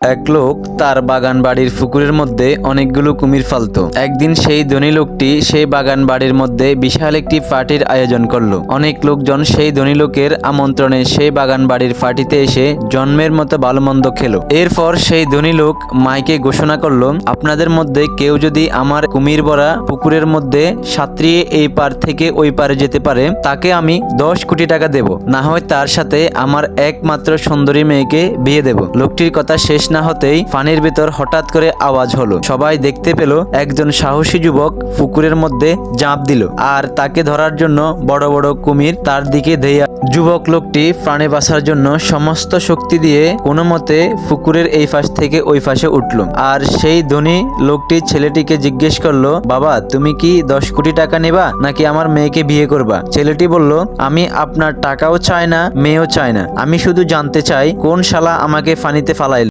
এক লোক তার বাগান বাড়ির পুকুরের মধ্যে অনেকগুলো কুমির পালতো। একদিন সেই ধনী লোকটি সেই বাগান বাড়ির মধ্যে বিশাল একটি পার্টির আয়োজন করলো। অনেক লোকজন সেই ধনী লোকের আমন্ত্রণে সেই বাগান বাড়ির পার্টিতে এসে জন্মের মতো ভালো মন্দ খেলো। এরপর সেই ধনী লোক মাইকে ঘোষণা করলো, আপনাদের মধ্যে কেউ যদি আমার কুমির ভরা পুকুরের মধ্যে সাঁতরিয়ে এই পার থেকে ওই পারে যেতে পারে, তাকে আমি 10 কোটি টাকা দেব, না হয় তার সাথে আমার একমাত্র সুন্দরী মেয়েকে বিয়ে দেব। লোকটির কথা শেষ না হতেই পানির ভেতর হঠাৎ করে আওয়াজ হলো। সবাই দেখতে পেল একজন সাহসী যুবক পুকুরের মধ্যে ঝাঁপ দিল, আর তাকে ধরার জন্য বড় বড় কুমির তার দিকে ধেয়ে। যুবক লোকটি প্রাণে বাঁচার জন্য সমস্ত শক্তি দিয়ে কোনো মতে পুকুরের এই পাশ থেকে ওই পাশে উঠল। আর সেই ধনী লোকটি ছেলেটিকে জিজ্ঞেস করলো, বাবা তুমি কি 10 কোটি টাকা নেবা নাকি আমার মেয়েকে বিয়ে করবা? ছেলেটি বলল, আমি আপনার টাকাও চাই না, মেয়েও চাই না, আমি শুধু জানতে চাই কোন শালা আমাকে পানিতে ফালাইল।